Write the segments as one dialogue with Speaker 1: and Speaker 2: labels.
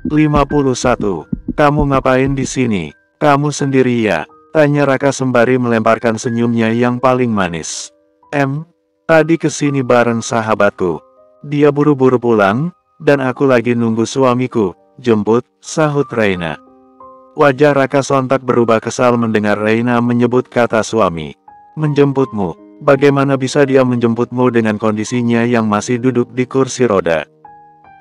Speaker 1: 51. Kamu ngapain di sini? Kamu sendiri ya? Tanya Raka sembari melemparkan senyumnya yang paling manis. Tadi kesini bareng sahabatku. Dia buru-buru pulang, dan aku lagi nunggu suamiku jemput, sahut Reina. Wajah Raka sontak berubah kesal mendengar Reina menyebut kata suami. Menjemputmu? Bagaimana bisa dia menjemputmu dengan kondisinya yang masih duduk di kursi roda?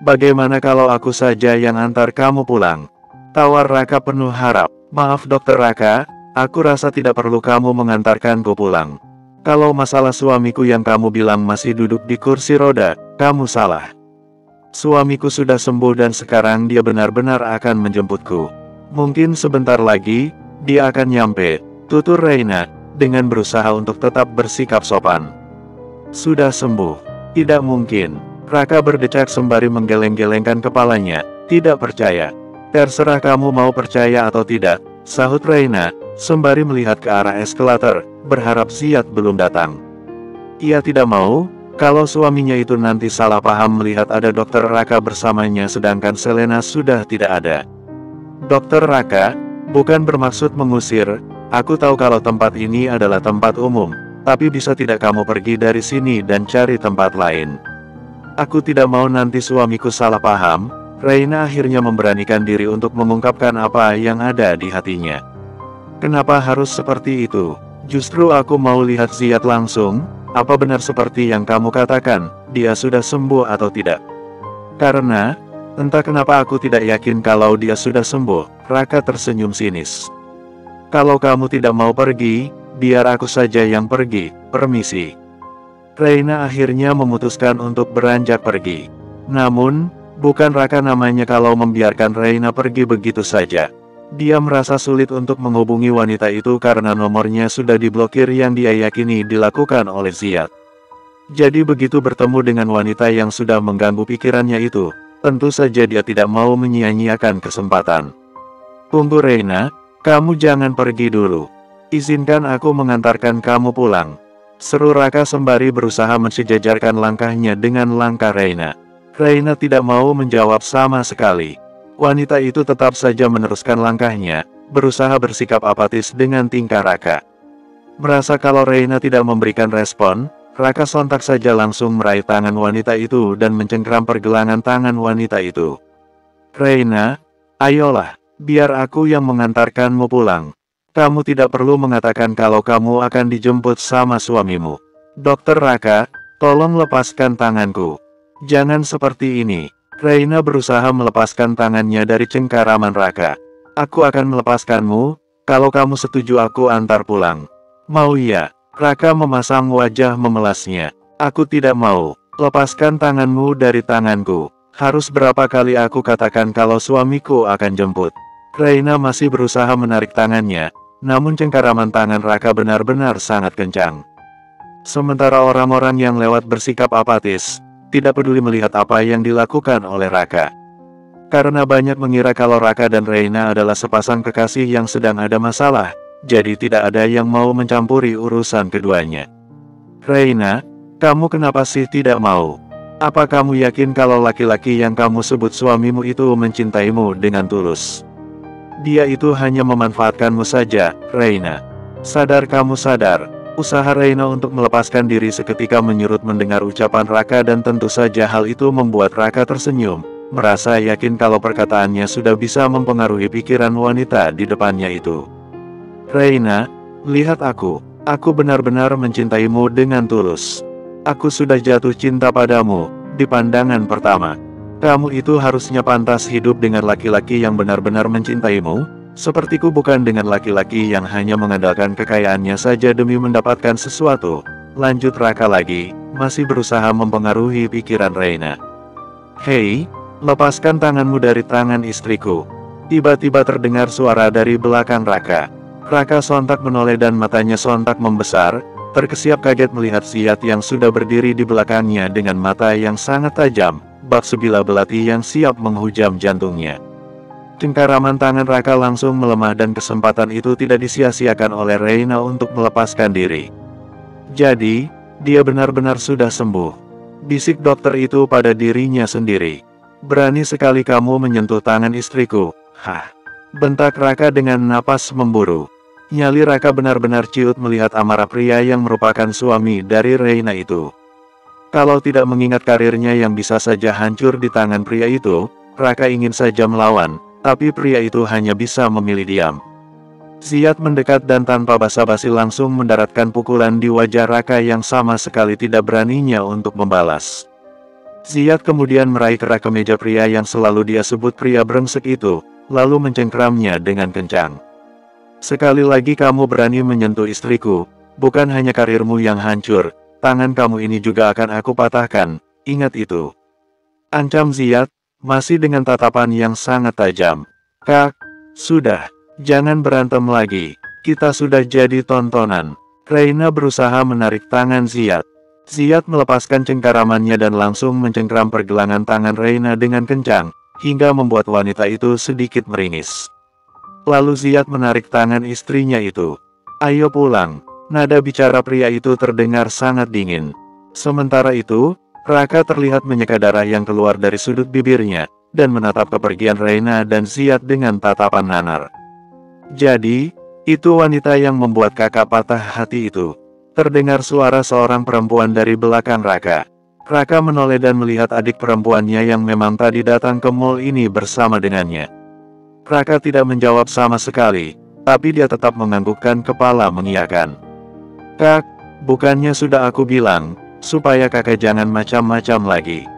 Speaker 1: Bagaimana kalau aku saja yang antar kamu pulang? Tawar Raka penuh harap. Maaf dokter Raka, aku rasa tidak perlu kamu mengantarkanku pulang. Kalau masalah suamiku yang kamu bilang masih duduk di kursi roda, kamu salah. Suamiku sudah sembuh dan sekarang dia benar-benar akan menjemputku. Mungkin sebentar lagi, dia akan nyampe, tutur Reina, dengan berusaha untuk tetap bersikap sopan. Sudah sembuh? Tidak mungkin. Raka berdecak sembari menggeleng-gelengkan kepalanya, tidak percaya. Terserah kamu mau percaya atau tidak, sahut Reina, sembari melihat ke arah eskalator, berharap Ziyad belum datang. Ia tidak mau, kalau suaminya itu nanti salah paham melihat ada dokter Raka bersamanya sedangkan Selena sudah tidak ada. Dokter Raka, bukan bermaksud mengusir, aku tahu kalau tempat ini adalah tempat umum, tapi bisa tidak kamu pergi dari sini dan cari tempat lain. Aku tidak mau nanti suamiku salah paham. Reina akhirnya memberanikan diri untuk mengungkapkan apa yang ada di hatinya. Kenapa harus seperti itu? Justru aku mau lihat Ziyad langsung. Apa benar seperti yang kamu katakan, dia sudah sembuh atau tidak? Karena, entah kenapa aku tidak yakin kalau dia sudah sembuh. Raka tersenyum sinis. Kalau kamu tidak mau pergi, biar aku saja yang pergi, permisi. Reina akhirnya memutuskan untuk beranjak pergi. Namun, bukan Raka namanya kalau membiarkan Reina pergi begitu saja. Dia merasa sulit untuk menghubungi wanita itu karena nomornya sudah diblokir yang dia yakini dilakukan oleh Ziyad. Jadi begitu bertemu dengan wanita yang sudah mengganggu pikirannya itu, tentu saja dia tidak mau menyia-nyiakan kesempatan. Tunggu Reina, kamu jangan pergi dulu. Izinkan aku mengantarkan kamu pulang. Seru Raka sembari berusaha mensejajarkan langkahnya dengan langkah Reina. Reina tidak mau menjawab sama sekali. Wanita itu tetap saja meneruskan langkahnya, berusaha bersikap apatis dengan tingkah Raka. Merasa kalau Reina tidak memberikan respon, Raka sontak saja langsung meraih tangan wanita itu dan mencengkram pergelangan tangan wanita itu. Reina, ayolah, biar aku yang mengantarkanmu pulang. Kamu tidak perlu mengatakan kalau kamu akan dijemput sama suamimu. Dokter Raka, tolong lepaskan tanganku. Jangan seperti ini. Reina berusaha melepaskan tangannya dari cengkaraman Raka. Aku akan melepaskanmu, kalau kamu setuju aku antar pulang. Mau ya? Raka memasang wajah memelasnya. Aku tidak mau. Lepaskan tanganmu dari tanganku. Harus berapa kali aku katakan kalau suamiku akan jemput. Reina masih berusaha menarik tangannya, namun cengkaraman tangan Raka benar-benar sangat kencang. Sementara orang-orang yang lewat bersikap apatis, tidak peduli melihat apa yang dilakukan oleh Raka. Karena banyak mengira kalau Raka dan Reina adalah sepasang kekasih yang sedang ada masalah, jadi tidak ada yang mau mencampuri urusan keduanya. Reina, kamu kenapa sih tidak mau? Apa kamu yakin kalau laki-laki yang kamu sebut suamimu itu mencintaimu dengan tulus? Dia itu hanya memanfaatkanmu saja, Reina. Sadar kamu sadar. Usaha Reina untuk melepaskan diri seketika menyurut mendengar ucapan Raka dan tentu saja hal itu membuat Raka tersenyum, merasa yakin kalau perkataannya sudah bisa mempengaruhi pikiran wanita di depannya itu. Reina, lihat aku benar-benar mencintaimu dengan tulus. Aku sudah jatuh cinta padamu, di pandangan pertama. Kamu itu harusnya pantas hidup dengan laki-laki yang benar-benar mencintaimu. Sepertiku bukan dengan laki-laki yang hanya mengandalkan kekayaannya saja demi mendapatkan sesuatu. Lanjut Raka lagi, masih berusaha mempengaruhi pikiran Reina. Hei, lepaskan tanganmu dari tangan istriku. Tiba-tiba terdengar suara dari belakang Raka. Raka sontak menoleh dan matanya sontak membesar, terkesiap kaget melihat Ziyad yang sudah berdiri di belakangnya dengan mata yang sangat tajam, bak sebilah belati yang siap menghujam jantungnya. Cengkaraman tangan Raka langsung melemah dan kesempatan itu tidak disia-siakan oleh Reina untuk melepaskan diri. Jadi, dia benar-benar sudah sembuh. Bisik dokter itu pada dirinya sendiri. Berani sekali kamu menyentuh tangan istriku. Hah? Bentak Raka dengan napas memburu. Nyali Raka benar-benar ciut melihat amarah pria yang merupakan suami dari Reina itu. Kalau tidak mengingat karirnya yang bisa saja hancur di tangan pria itu, Raka ingin saja melawan, tapi pria itu hanya bisa memilih diam. Ziyad mendekat dan tanpa basa-basi langsung mendaratkan pukulan di wajah Raka yang sama sekali tidak beraninya untuk membalas. Ziyad kemudian meraih kerak kemeja pria yang selalu dia sebut pria brengsek itu, lalu mencengkramnya dengan kencang. Sekali lagi kamu berani menyentuh istriku, bukan hanya karirmu yang hancur, tangan kamu ini juga akan aku patahkan, ingat itu. Ancam Ziyad, masih dengan tatapan yang sangat tajam. Kak, sudah, jangan berantem lagi, kita sudah jadi tontonan. Reina berusaha menarik tangan Ziyad. Ziyad melepaskan cengkaramannya dan langsung mencengkram pergelangan tangan Reina dengan kencang, hingga membuat wanita itu sedikit meringis. Lalu Ziyad menarik tangan istrinya itu. Ayo pulang. Nada bicara pria itu terdengar sangat dingin. Sementara itu, Raka terlihat menyeka darah yang keluar dari sudut bibirnya, dan menatap kepergian Reina dan Ziyad dengan tatapan nanar. Jadi, itu wanita yang membuat kakak patah hati itu. Terdengar suara seorang perempuan dari belakang Raka. Raka menoleh dan melihat adik perempuannya yang memang tadi datang ke mall ini bersama dengannya. Raka tidak menjawab sama sekali, tapi dia tetap menganggukkan kepala mengiyakan. Kak, bukannya sudah aku bilang, supaya kakak jangan macam-macam lagi.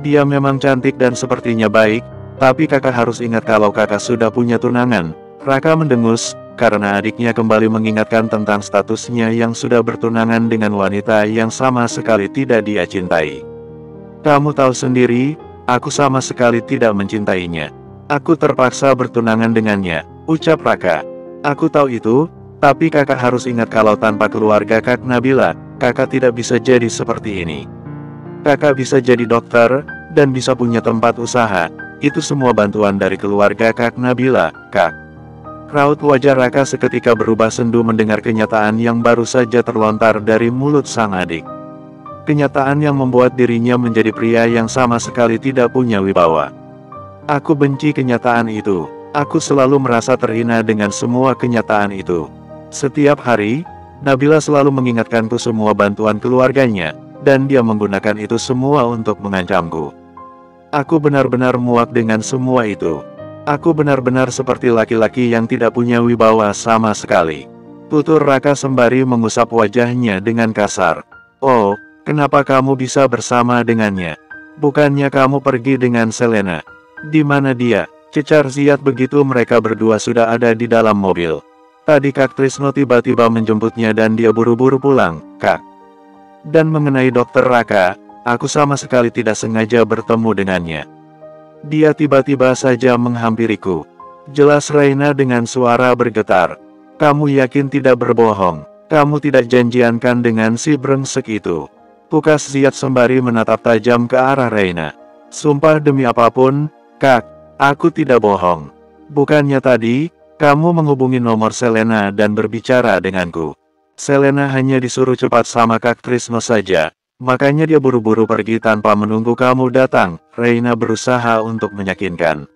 Speaker 1: Dia memang cantik dan sepertinya baik, tapi kakak harus ingat kalau kakak sudah punya tunangan. Raka mendengus, karena adiknya kembali mengingatkan tentang statusnya yang sudah bertunangan dengan wanita yang sama sekali tidak dia cintai. Kamu tahu sendiri, aku sama sekali tidak mencintainya. Aku terpaksa bertunangan dengannya, ucap Raka. Aku tahu itu, tapi kakak harus ingat kalau tanpa keluarga Kak Nabila, kakak tidak bisa jadi seperti ini. Kakak bisa jadi dokter, dan bisa punya tempat usaha, itu semua bantuan dari keluarga Kak Nabila, Kak. Raut wajah Raka seketika berubah sendu mendengar kenyataan yang baru saja terlontar dari mulut sang adik. Kenyataan yang membuat dirinya menjadi pria yang sama sekali tidak punya wibawa. Aku benci kenyataan itu. Aku selalu merasa terhina dengan semua kenyataan itu. Setiap hari, Nabila selalu mengingatkanku semua bantuan keluarganya, dan dia menggunakan itu semua untuk mengancamku. Aku benar-benar muak dengan semua itu. Aku benar-benar seperti laki-laki yang tidak punya wibawa sama sekali. Tutur Raka sembari mengusap wajahnya dengan kasar. Oh, kenapa kamu bisa bersama dengannya? Bukannya kamu pergi dengan Selena? Di mana dia? Cecar Ziyad begitu mereka berdua sudah ada di dalam mobil. Tadi Kak Trisno tiba-tiba menjemputnya dan dia buru-buru pulang, Kak. Dan mengenai Dokter Raka, aku sama sekali tidak sengaja bertemu dengannya. Dia tiba-tiba saja menghampiriku. Jelas Reina dengan suara bergetar. Kamu yakin tidak berbohong? Kamu tidak janjiankan dengan si brengsek itu? Pukas Ziyad sembari menatap tajam ke arah Reina. Sumpah demi apapun, Kak, aku tidak bohong. Bukannya tadi, kamu menghubungi nomor Selena dan berbicara denganku. Selena hanya disuruh cepat sama Kak Trisno saja. Makanya dia buru-buru pergi tanpa menunggu kamu datang. Reina berusaha untuk meyakinkan.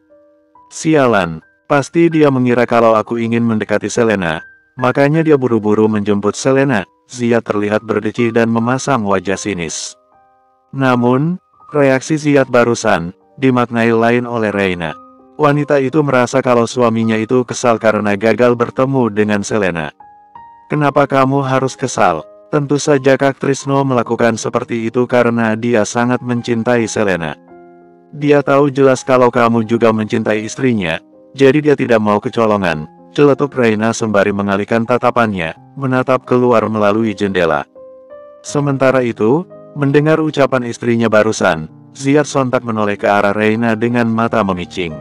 Speaker 1: Sialan, pasti dia mengira kalau aku ingin mendekati Selena. Makanya dia buru-buru menjemput Selena. Ziyad terlihat berdecih dan memasang wajah sinis. Namun, reaksi Ziyad barusan dimaknai lain oleh Reina. Wanita itu merasa kalau suaminya itu kesal karena gagal bertemu dengan Selena. Kenapa kamu harus kesal? Tentu saja Kak Trisno melakukan seperti itu karena dia sangat mencintai Selena. Dia tahu jelas kalau kamu juga mencintai istrinya, jadi dia tidak mau kecolongan. Celetuk Reina sembari mengalihkan tatapannya, menatap keluar melalui jendela. Sementara itu, mendengar ucapan istrinya barusan, Ziyad sontak menoleh ke arah Reina dengan mata memicing.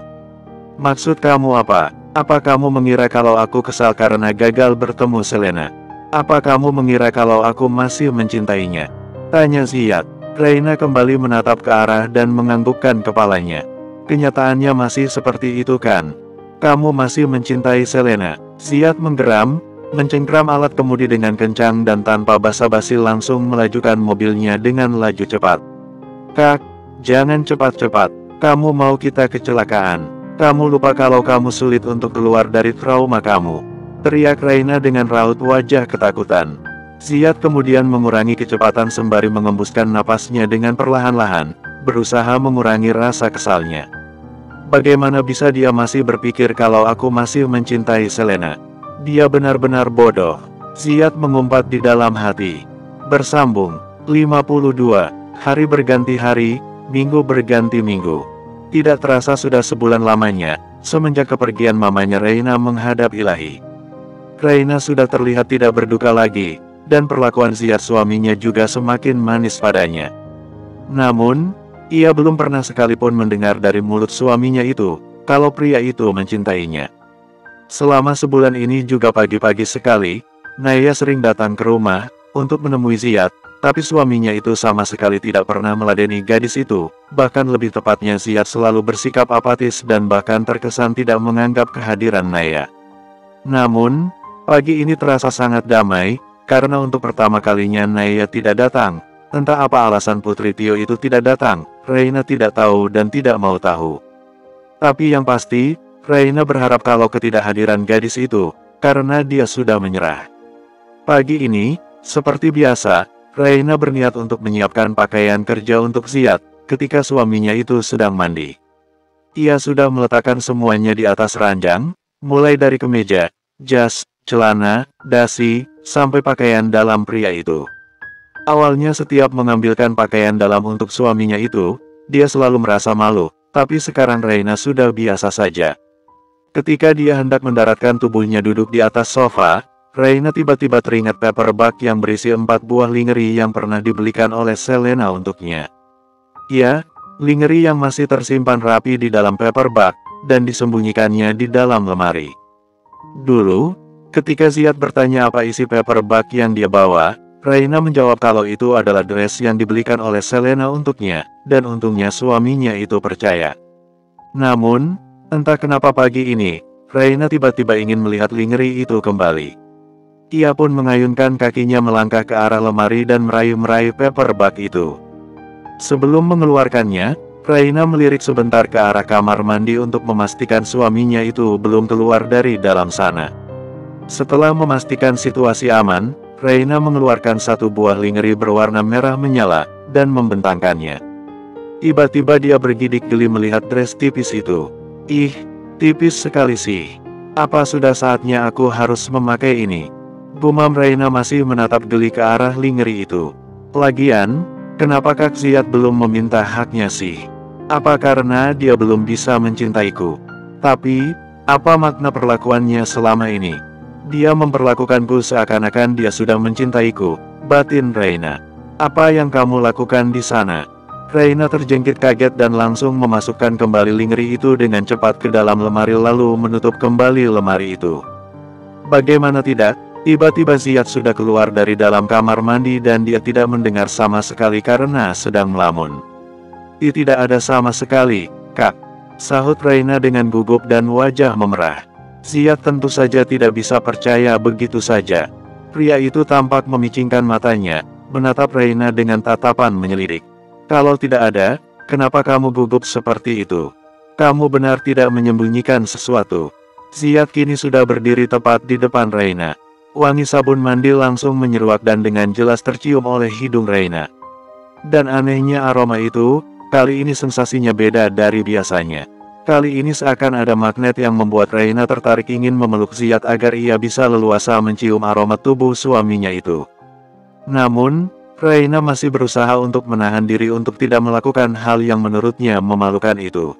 Speaker 1: Maksud kamu apa? Apa kamu mengira kalau aku kesal karena gagal bertemu Selena? Apa kamu mengira kalau aku masih mencintainya? Tanya Ziyad. Reina kembali menatap ke arah dan menganggukkan kepalanya. Kenyataannya masih seperti itu kan? Kamu masih mencintai Selena? Ziyad menggeram, mencengkram alat kemudi dengan kencang dan tanpa basa-basi langsung melajukan mobilnya dengan laju cepat. Kak, jangan cepat-cepat. Kamu mau kita kecelakaan? Kamu lupa kalau kamu sulit untuk keluar dari trauma kamu. Teriak Reina dengan raut wajah ketakutan. Ziyad kemudian mengurangi kecepatan sembari mengembuskan napasnya dengan perlahan-lahan, berusaha mengurangi rasa kesalnya. Bagaimana bisa dia masih berpikir kalau aku masih mencintai Selena? Dia benar-benar bodoh. Ziyad mengumpat di dalam hati. Bersambung. 52. Hari berganti hari, minggu berganti minggu. Tidak terasa sudah sebulan lamanya, semenjak kepergian mamanya Reina menghadap Ilahi. Reina sudah terlihat tidak berduka lagi, dan perlakuan Ziyad suaminya juga semakin manis padanya. Namun, ia belum pernah sekalipun mendengar dari mulut suaminya itu, kalau pria itu mencintainya. Selama sebulan ini juga pagi-pagi sekali, Naya sering datang ke rumah, untuk menemui Ziyad, tapi suaminya itu sama sekali tidak pernah meladeni gadis itu, bahkan lebih tepatnya Ziyad selalu bersikap apatis dan bahkan terkesan tidak menganggap kehadiran Naya. Namun, pagi ini terasa sangat damai, karena untuk pertama kalinya Naya tidak datang. Entah apa alasan Putri Tio itu tidak datang, Reina tidak tahu dan tidak mau tahu. Tapi yang pasti, Reina berharap kalau ketidakhadiran gadis itu, karena dia sudah menyerah. Pagi ini, seperti biasa, Reina berniat untuk menyiapkan pakaian kerja untuk Ziyad, ketika suaminya itu sedang mandi. Ia sudah meletakkan semuanya di atas ranjang, mulai dari kemeja, jas, celana, dasi, sampai pakaian dalam pria itu. Awalnya setiap mengambilkan pakaian dalam untuk suaminya itu, dia selalu merasa malu, tapi sekarang Reina sudah biasa saja. Ketika dia hendak mendaratkan tubuhnya duduk di atas sofa, Reina tiba-tiba teringat paper bag yang berisi 4 buah lingerie yang pernah dibelikan oleh Selena untuknya. Ya, lingerie yang masih tersimpan rapi di dalam paper bag, dan disembunyikannya di dalam lemari. Dulu, ketika Ziyad bertanya apa isi paper bag yang dia bawa, Reina menjawab kalau itu adalah dress yang dibelikan oleh Selena untuknya, dan untungnya suaminya itu percaya. Namun, entah kenapa pagi ini, Reina tiba-tiba ingin melihat lingerie itu kembali. Ia pun mengayunkan kakinya melangkah ke arah lemari dan meraih-meraih paper bag itu. Sebelum mengeluarkannya, Reina melirik sebentar ke arah kamar mandi untuk memastikan suaminya itu belum keluar dari dalam sana. Setelah memastikan situasi aman, Reina mengeluarkan 1 buah lingerie berwarna merah menyala, dan membentangkannya. Tiba-tiba dia bergidik geli melihat dress tipis itu. Ih, tipis sekali sih. Apa sudah saatnya aku harus memakai ini? Gumam Reina masih menatap geli ke arah lingerie itu. Lagian, kenapa Kak Ziyad belum meminta haknya sih? Apa karena dia belum bisa mencintaiku? Tapi, apa makna perlakuannya selama ini? Dia memperlakukanku seakan-akan dia sudah mencintaiku, batin Reina. Apa yang kamu lakukan di sana? Reina terjengkit kaget dan langsung memasukkan kembali lingerie itu dengan cepat ke dalam lemari lalu menutup kembali lemari itu. Bagaimana tidak, tiba-tiba Ziyad sudah keluar dari dalam kamar mandi dan dia tidak mendengar sama sekali karena sedang melamun. Tidak ada sama sekali, Kak. Sahut Reina dengan gugup dan wajah memerah. Ziyad tentu saja tidak bisa percaya begitu saja. Pria itu tampak memicingkan matanya, menatap Reina dengan tatapan menyelidik. Kalau tidak ada, kenapa kamu gugup seperti itu? Kamu benar tidak menyembunyikan sesuatu. Ziyad kini sudah berdiri tepat di depan Reina. Wangi sabun mandi langsung menyeruak dan dengan jelas tercium oleh hidung Reina. Dan anehnya aroma itu, kali ini sensasinya beda dari biasanya. Kali ini seakan ada magnet yang membuat Reina tertarik ingin memeluk Ziyad agar ia bisa leluasa mencium aroma tubuh suaminya itu. Namun, Reina masih berusaha untuk menahan diri untuk tidak melakukan hal yang menurutnya memalukan itu.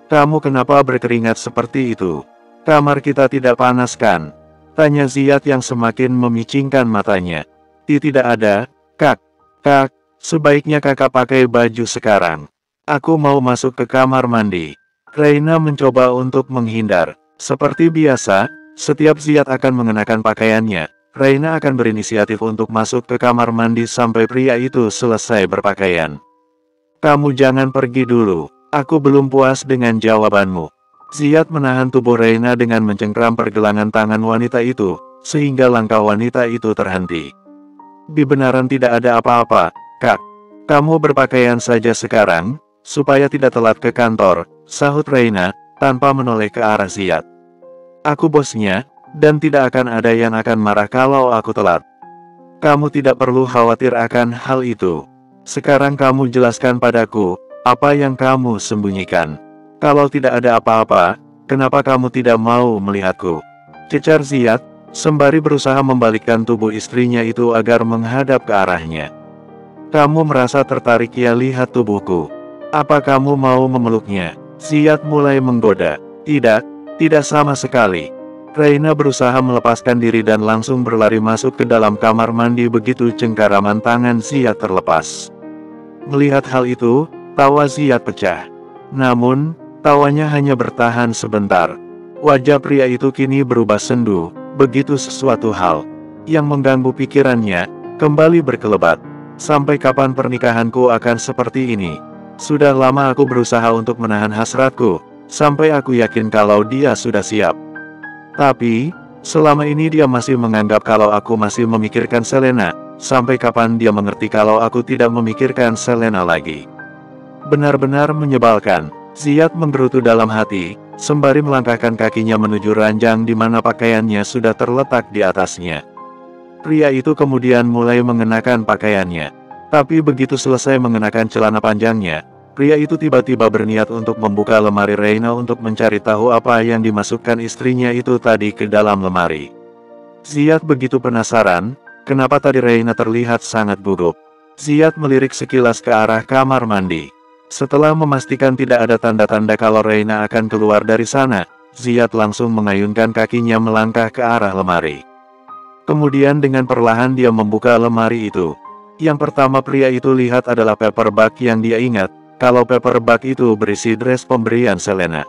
Speaker 1: Kamu kenapa berkeringat seperti itu? Kamar kita tidak panas kan? Tanya Ziyad yang semakin memicingkan matanya. Tidak ada, Kak. Kak, sebaiknya kakak pakai baju sekarang. Aku mau masuk ke kamar mandi. Reina mencoba untuk menghindar. Seperti biasa, setiap Ziyad akan mengenakan pakaiannya, Reina akan berinisiatif untuk masuk ke kamar mandi sampai pria itu selesai berpakaian. Kamu jangan pergi dulu, aku belum puas dengan jawabanmu. Ziyad menahan tubuh Reina dengan mencengkram pergelangan tangan wanita itu, sehingga langkah wanita itu terhenti. Benaran tidak ada apa-apa, Kak. Kamu berpakaian saja sekarang, supaya tidak telat ke kantor, sahut Reina, tanpa menoleh ke arah Ziyad. Aku bosnya, dan tidak akan ada yang akan marah kalau aku telat. Kamu tidak perlu khawatir akan hal itu. Sekarang kamu jelaskan padaku, apa yang kamu sembunyikan. Kalau tidak ada apa-apa, kenapa kamu tidak mau melihatku? Cecar Ziyad, sembari berusaha membalikkan tubuh istrinya itu agar menghadap ke arahnya. Kamu merasa tertarik ya lihat tubuhku? Apa kamu mau memeluknya? Ziyad mulai menggoda. Tidak sama sekali. Reina berusaha melepaskan diri dan langsung berlari masuk ke dalam kamar mandi begitu cengkaraman tangan Ziyad terlepas. Melihat hal itu, tawa Ziyad pecah. Namun, tawanya hanya bertahan sebentar. Wajah pria itu kini berubah sendu, begitu sesuatu hal yang mengganggu pikirannya kembali berkelebat. Sampai kapan pernikahanku akan seperti ini? Sudah lama aku berusaha untuk menahan hasratku, sampai aku yakin kalau dia sudah siap. Tapi, selama ini dia masih menganggap kalau aku masih memikirkan Selena. Sampai kapan dia mengerti kalau aku tidak memikirkan Selena lagi? Benar-benar menyebalkan. Ziyad menggerutu dalam hati, sembari melangkahkan kakinya menuju ranjang di mana pakaiannya sudah terletak di atasnya. Pria itu kemudian mulai mengenakan pakaiannya. Tapi begitu selesai mengenakan celana panjangnya, pria itu tiba-tiba berniat untuk membuka lemari Reina untuk mencari tahu apa yang dimasukkan istrinya itu tadi ke dalam lemari. Ziyad begitu penasaran, kenapa tadi Reina terlihat sangat gugup. Ziyad melirik sekilas ke arah kamar mandi. Setelah memastikan tidak ada tanda-tanda kalau Reina akan keluar dari sana, Ziyad langsung mengayunkan kakinya melangkah ke arah lemari. Kemudian dengan perlahan dia membuka lemari itu. Yang pertama pria itu lihat adalah paper bag yang dia ingat, kalau paper bag itu berisi dress pemberian Selena.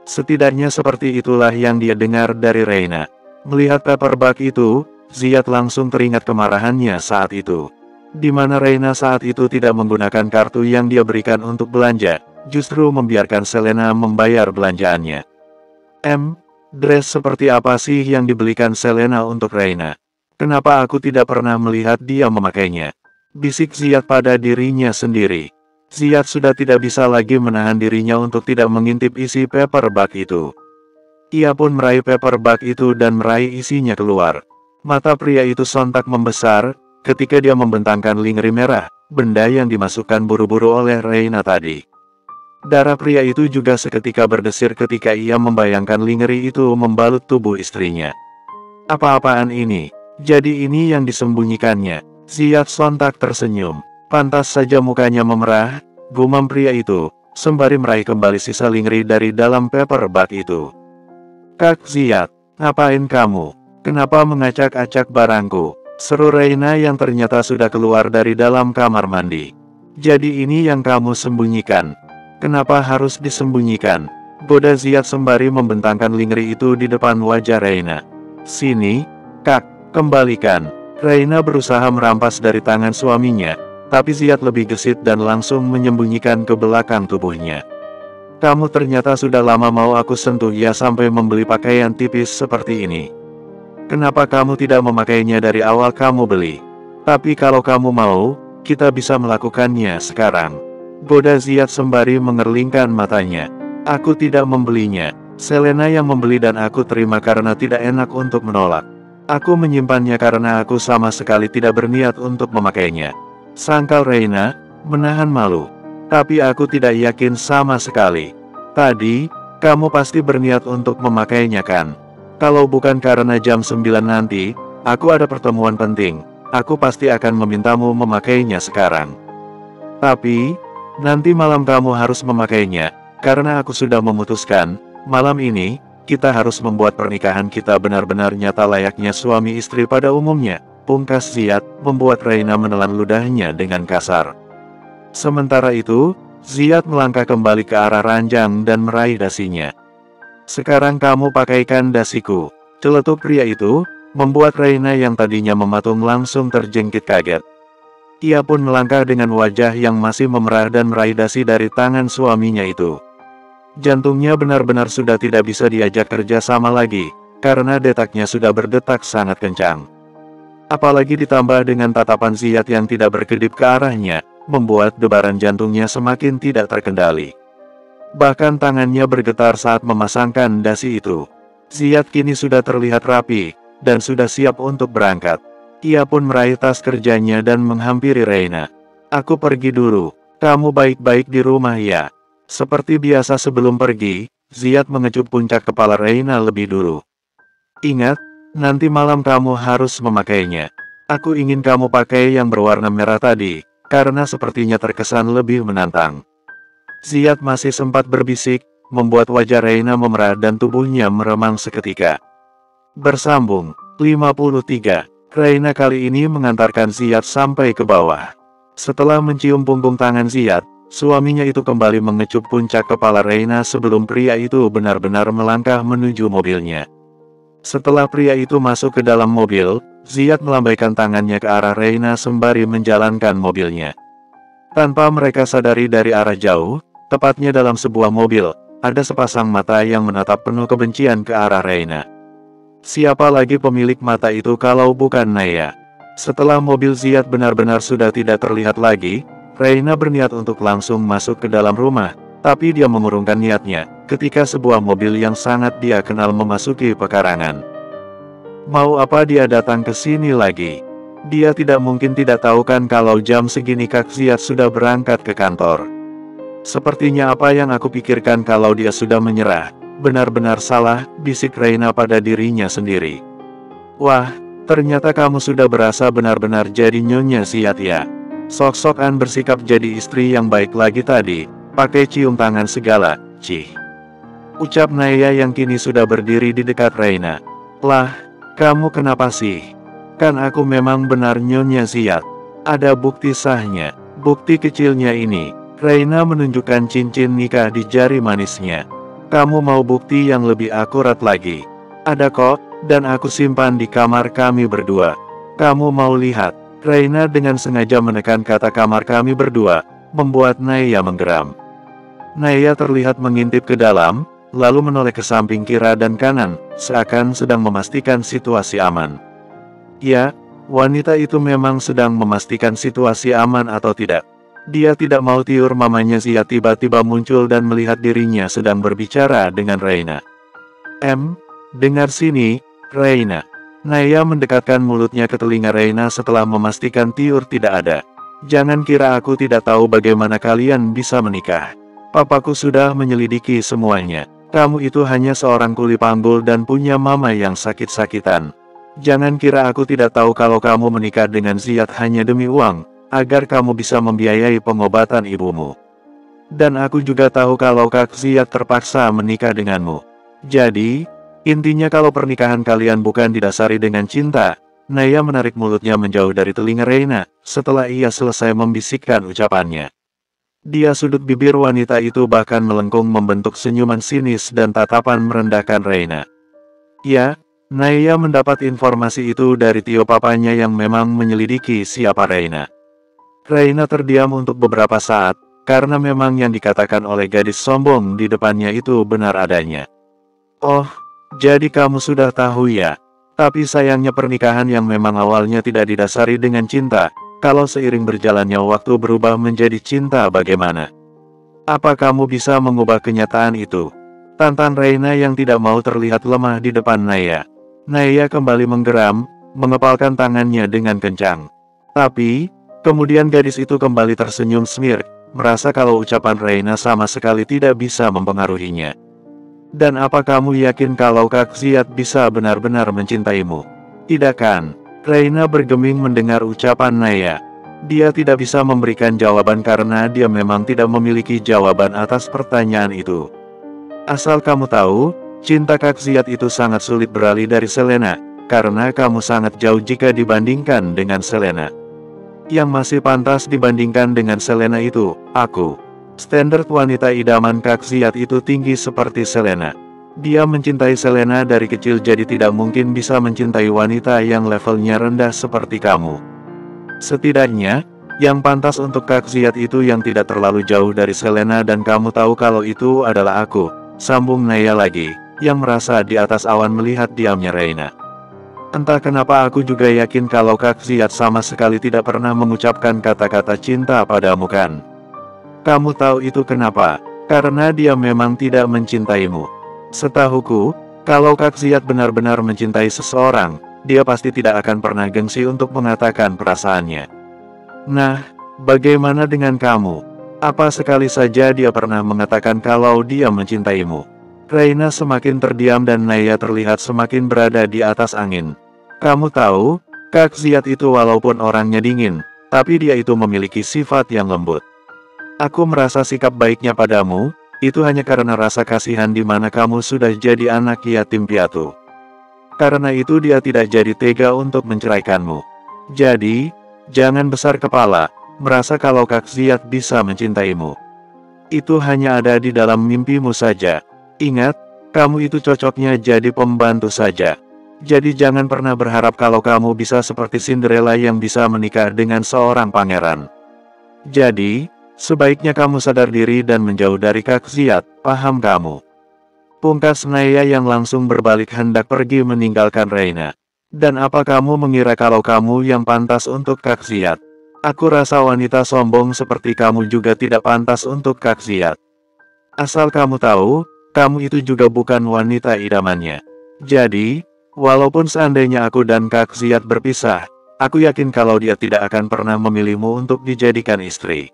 Speaker 1: Setidaknya seperti itulah yang dia dengar dari Reina. Melihat paper bag itu, Ziyad langsung teringat kemarahannya saat itu. Di mana Reina saat itu tidak menggunakan kartu yang dia berikan untuk belanja, justru membiarkan Selena membayar belanjaannya. Dress seperti apa sih yang dibelikan Selena untuk Reina? Kenapa aku tidak pernah melihat dia memakainya? Bisik Ziyad pada dirinya sendiri. Ziyad sudah tidak bisa lagi menahan dirinya untuk tidak mengintip isi paper bag itu. Ia pun meraih paper bag itu dan meraih isinya keluar. Mata pria itu sontak membesar, ketika dia membentangkan lingerie merah, benda yang dimasukkan buru-buru oleh Reina tadi. Darah pria itu juga seketika berdesir ketika ia membayangkan lingerie itu membalut tubuh istrinya. Apa-apaan ini? Jadi ini yang disembunyikannya. Ziyad sontak tersenyum. Pantas saja mukanya memerah, gumam pria itu, sembari meraih kembali sisa lingerie dari dalam paper bag itu. Kak Ziyad, ngapain kamu? Kenapa mengacak-acak barangku? Seru Reina yang ternyata sudah keluar dari dalam kamar mandi. Jadi ini yang kamu sembunyikan? Kenapa harus disembunyikan? Goda Ziyad sembari membentangkan lingerie itu di depan wajah Reina. Sini, Kak, kembalikan. Reina berusaha merampas dari tangan suaminya, tapi Ziyad lebih gesit dan langsung menyembunyikan ke belakang tubuhnya. Kamu ternyata sudah lama mau aku sentuh ya sampai membeli pakaian tipis seperti ini. Kenapa kamu tidak memakainya dari awal kamu beli? Tapi kalau kamu mau, kita bisa melakukannya sekarang. Goda Ziyad sembari mengerlingkan matanya. Aku tidak membelinya. Selena yang membeli dan aku terima karena tidak enak untuk menolak. Aku menyimpannya karena aku sama sekali tidak berniat untuk memakainya. Sangkal Reina, menahan malu. Tapi aku tidak yakin sama sekali. Tadi, kamu pasti berniat untuk memakainya kan? Kalau bukan karena jam 9 nanti, aku ada pertemuan penting. Aku pasti akan memintamu memakainya sekarang. Tapi, nanti malam kamu harus memakainya, karena aku sudah memutuskan, malam ini, kita harus membuat pernikahan kita benar-benar nyata layaknya suami istri pada umumnya. Pungkas Ziyad, membuat Reina menelan ludahnya dengan kasar. Sementara itu, Ziyad melangkah kembali ke arah ranjang dan meraih dasinya. Sekarang kamu pakaikan dasiku. Celetuk pria itu, membuat Reina yang tadinya mematung langsung terjengkit kaget. Ia pun melangkah dengan wajah yang masih memerah dan meraih dasi dari tangan suaminya itu. Jantungnya benar-benar sudah tidak bisa diajak kerja sama lagi, karena detaknya sudah berdetak sangat kencang. Apalagi ditambah dengan tatapan Ziyad yang tidak berkedip ke arahnya, membuat debaran jantungnya semakin tidak terkendali. Bahkan tangannya bergetar saat memasangkan dasi itu. Ziyad kini sudah terlihat rapi, dan sudah siap untuk berangkat. Ia pun meraih tas kerjanya dan menghampiri Reina. "Aku pergi dulu, kamu baik-baik di rumah ya?" Seperti biasa sebelum pergi, Ziyad mengecup puncak kepala Reina lebih dulu. "Ingat, nanti malam kamu harus memakainya. Aku ingin kamu pakai yang berwarna merah tadi, karena sepertinya terkesan lebih menantang." Ziyad masih sempat berbisik, membuat wajah Reina memerah dan tubuhnya meremang seketika. Bersambung 53. Reina kali ini mengantarkan Ziyad sampai ke bawah. Setelah mencium punggung tangan Ziyad, suaminya itu kembali mengecup puncak kepala Reina sebelum pria itu benar-benar melangkah menuju mobilnya. Setelah pria itu masuk ke dalam mobil, Ziyad melambaikan tangannya ke arah Reina sembari menjalankan mobilnya. Tanpa mereka sadari dari arah jauh, tepatnya dalam sebuah mobil, ada sepasang mata yang menatap penuh kebencian ke arah Reina. Siapa lagi pemilik mata itu kalau bukan Naya? Setelah mobil Ziyad benar-benar sudah tidak terlihat lagi, Reina berniat untuk langsung masuk ke dalam rumah, tapi dia mengurungkan niatnya, ketika sebuah mobil yang sangat dia kenal memasuki pekarangan. Mau apa dia datang ke sini lagi? Dia tidak mungkin tidak tahu kan kalau jam segini Kak Ziyad sudah berangkat ke kantor. "Sepertinya apa yang aku pikirkan kalau dia sudah menyerah, benar-benar salah," bisik Reina pada dirinya sendiri. "Wah, ternyata kamu sudah berasa benar-benar jadi nyonya Ziyad ya. Sok-sokan bersikap jadi istri yang baik lagi tadi, pakai cium tangan segala, cih," ucap Naya yang kini sudah berdiri di dekat Reina. "Lah, kamu kenapa sih? Kan aku memang benar nyonya Ziyad. Ada bukti sahnya, bukti kecilnya ini." Reina menunjukkan cincin nikah di jari manisnya. "Kamu mau bukti yang lebih akurat lagi? Ada kok, dan aku simpan di kamar kami berdua. Kamu mau lihat?" Reina dengan sengaja menekan kata kamar kami berdua, membuat Naya menggeram. Naya terlihat mengintip ke dalam, lalu menoleh ke samping kiri dan kanan, seakan sedang memastikan situasi aman. Ya, wanita itu memang sedang memastikan situasi aman atau tidak. Dia tidak mau tiur mamanya Ziyad tiba-tiba muncul dan melihat dirinya sedang berbicara dengan Reina. Dengar sini, Reina." Naya mendekatkan mulutnya ke telinga Reina setelah memastikan tiur tidak ada. "Jangan kira aku tidak tahu bagaimana kalian bisa menikah. Papaku sudah menyelidiki semuanya. Kamu itu hanya seorang kuli panggul dan punya mama yang sakit-sakitan. Jangan kira aku tidak tahu kalau kamu menikah dengan Ziyad hanya demi uang, agar kamu bisa membiayai pengobatan ibumu. Dan aku juga tahu kalau Kak Ziyad terpaksa menikah denganmu. Jadi, intinya kalau pernikahan kalian bukan didasari dengan cinta." Naya menarik mulutnya menjauh dari telinga Reina, setelah ia selesai membisikkan ucapannya. Dia sudut bibir wanita itu bahkan melengkung membentuk senyuman sinis dan tatapan merendahkan Reina. Ya, Naya mendapat informasi itu dari tio papanya yang memang menyelidiki siapa Reina. Reina terdiam untuk beberapa saat, karena memang yang dikatakan oleh gadis sombong di depannya itu benar adanya. "Oh, jadi kamu sudah tahu ya? Tapi sayangnya pernikahan yang memang awalnya tidak didasari dengan cinta, kalau seiring berjalannya waktu berubah menjadi cinta bagaimana? Apa kamu bisa mengubah kenyataan itu?" Tantan Reina yang tidak mau terlihat lemah di depan Naya. Naya kembali menggeram, mengepalkan tangannya dengan kencang. Tapi kemudian gadis itu kembali tersenyum smirk, merasa kalau ucapan Reina sama sekali tidak bisa mempengaruhinya. "Dan apa kamu yakin kalau Kak Ziyad bisa benar-benar mencintaimu? Tidak kan?" Reina bergeming mendengar ucapan Naya. Dia tidak bisa memberikan jawaban karena dia memang tidak memiliki jawaban atas pertanyaan itu. "Asal kamu tahu, cinta Kak Ziyad itu sangat sulit beralih dari Selena, karena kamu sangat jauh jika dibandingkan dengan Selena. Yang masih pantas dibandingkan dengan Selena itu, aku. Standar wanita idaman Kak Ziyad itu tinggi seperti Selena. Dia mencintai Selena dari kecil jadi tidak mungkin bisa mencintai wanita yang levelnya rendah seperti kamu. Setidaknya, yang pantas untuk Kak Ziyad itu yang tidak terlalu jauh dari Selena dan kamu tahu kalau itu adalah aku," sambung Naya lagi, yang merasa di atas awan melihat diamnya Reina. Entah kenapa aku juga yakin kalau Kak Ziat sama sekali tidak pernah mengucapkan kata-kata cinta padamu kan? Kamu tahu itu kenapa? Karena dia memang tidak mencintaimu. Setahuku, kalau Kak Ziat benar-benar mencintai seseorang, dia pasti tidak akan pernah gengsi untuk mengatakan perasaannya. Nah, bagaimana dengan kamu? Apa sekali saja dia pernah mengatakan kalau dia mencintaimu? Reina semakin terdiam dan Naya terlihat semakin berada di atas angin. Kamu tahu, Kak Ziat itu walaupun orangnya dingin, tapi dia itu memiliki sifat yang lembut. Aku merasa sikap baiknya padamu, itu hanya karena rasa kasihan di mana kamu sudah jadi anak yatim piatu. Karena itu dia tidak jadi tega untuk menceraikanmu. Jadi, jangan besar kepala, merasa kalau Kak Ziat bisa mencintaimu. Itu hanya ada di dalam mimpimu saja. Ingat, kamu itu cocoknya jadi pembantu saja. Jadi jangan pernah berharap kalau kamu bisa seperti Cinderella yang bisa menikah dengan seorang pangeran. Jadi, sebaiknya kamu sadar diri dan menjauh dari Kak Ziat, paham kamu? Pungkas Naya yang langsung berbalik hendak pergi meninggalkan Reina. Dan apa kamu mengira kalau kamu yang pantas untuk Kak Ziat? Aku rasa wanita sombong seperti kamu juga tidak pantas untuk Kak Ziat. Asal kamu tahu, kamu itu juga bukan wanita idamannya. Jadi, walaupun seandainya aku dan Kak Ziat berpisah, aku yakin kalau dia tidak akan pernah memilihmu untuk dijadikan istri.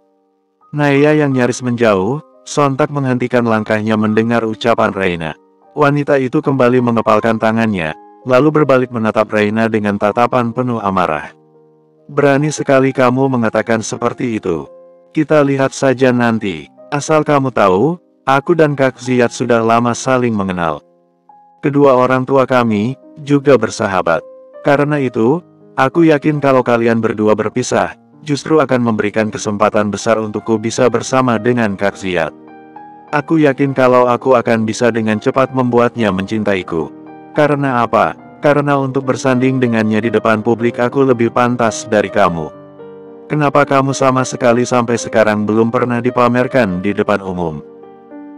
Speaker 1: Naya yang nyaris menjauh, sontak menghentikan langkahnya mendengar ucapan Reina. Wanita itu kembali mengepalkan tangannya, lalu berbalik menatap Reina dengan tatapan penuh amarah. Berani sekali kamu mengatakan seperti itu. Kita lihat saja nanti. Asal kamu tahu, aku dan Kak Ziat sudah lama saling mengenal. Kedua orang tua kami juga bersahabat. Karena itu, aku yakin kalau kalian berdua berpisah, justru akan memberikan kesempatan besar untukku bisa bersama dengan Kak Ziat. Aku yakin kalau aku akan bisa dengan cepat membuatnya mencintaiku. Karena apa? Karena untuk bersanding dengannya di depan publik aku lebih pantas dari kamu. Kenapa kamu sama sekali sampai sekarang belum pernah dipamerkan di depan umum?